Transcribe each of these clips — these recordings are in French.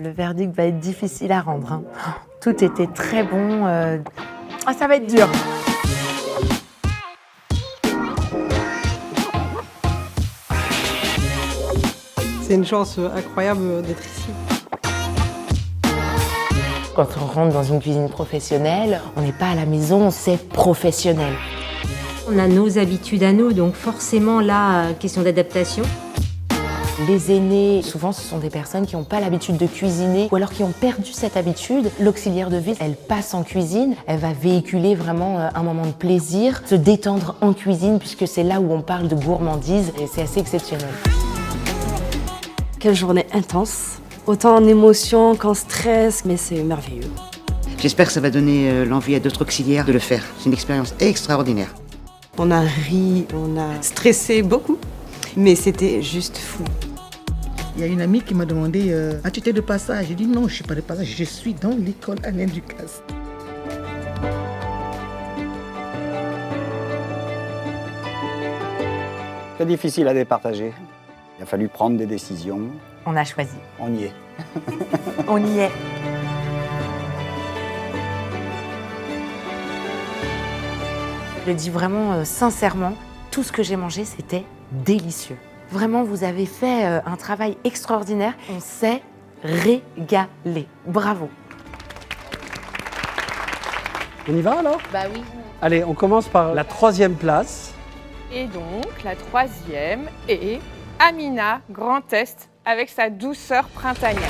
le verdict va être difficile à rendre, hein. Tout était très bon. Ah, ça va être dur. C'est une chance incroyable d'être ici. Quand on rentre dans une cuisine professionnelle, on n'est pas à la maison, c'est professionnel. On a nos habitudes à nous, donc forcément là, question d'adaptation. Les aînés, souvent, ce sont des personnes qui n'ont pas l'habitude de cuisiner ou alors qui ont perdu cette habitude. L'auxiliaire de vie, elle passe en cuisine, elle va véhiculer vraiment un moment de plaisir, se détendre en cuisine puisque c'est là où on parle de gourmandise et c'est assez exceptionnel. Quelle journée intense, autant en émotion qu'en stress, mais c'est merveilleux. J'espère que ça va donner l'envie à d'autres auxiliaires de le faire. C'est une expérience extraordinaire. On a ri, on a stressé beaucoup, mais c'était juste fou. Il y a une amie qui m'a demandé « Ah, tu étais de passage ?» J'ai dit « Non, je ne suis pas de passage, je suis dans l'école Alain Ducasse. » Très difficile à départager. Il a fallu prendre des décisions. On a choisi. On y est. On y est. Je le dis vraiment sincèrement, tout ce que j'ai mangé, c'était délicieux. Vraiment, vous avez fait un travail extraordinaire. On s'est régalé. Bravo. On y va alors? Bah oui. Allez, on commence par la 3e place. Et donc, la 3e est Amina Grand Est avec sa douceur printanière.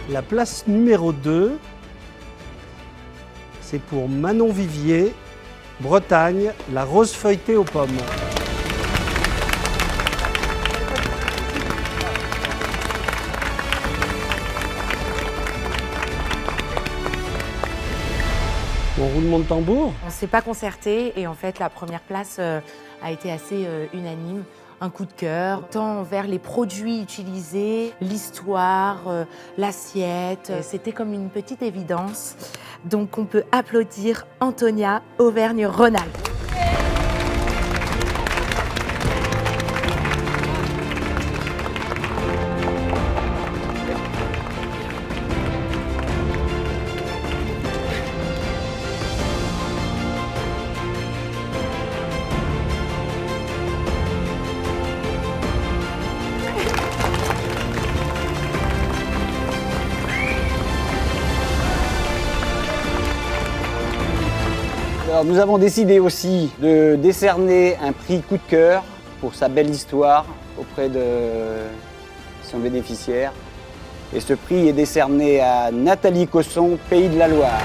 La place numéro 2, c'est pour Manon Vivier, Bretagne, la rose feuilletée aux pommes. Bon roulement de tambour. On ne s'est pas concerté et en fait, la première place a été assez unanime. Un coup de cœur, tant vers les produits utilisés, l'histoire, l'assiette. C'était comme une petite évidence. Donc on peut applaudir Antonia Auvergne-Rhône-Alpes. Alors, nous avons décidé aussi de décerner un prix coup de cœur pour sa belle histoire auprès de son bénéficiaire. Et ce prix est décerné à Nathalie Cosson, Pays de la Loire.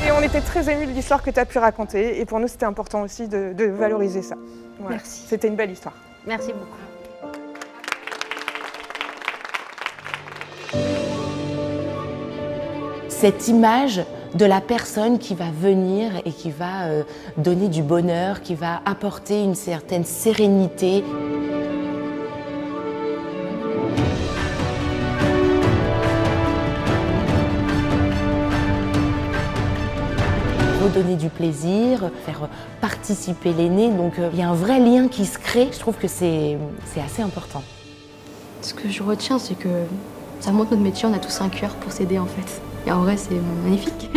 Et on était très émus de l'histoire que tu as pu raconter. Et pour nous, c'était important aussi de valoriser ça. Voilà. Merci. C'était une belle histoire. Merci beaucoup. Cette image de la personne qui va venir et qui va donner du bonheur, qui va apporter une certaine sérénité. Redonner du plaisir, faire participer l'aîné. Donc il y a un vrai lien qui se crée. Je trouve que c'est assez important. Ce que je retiens, c'est que ça montre notre métier, on a tous un cœur pour s'aider en fait. Et en vrai, c'est magnifique.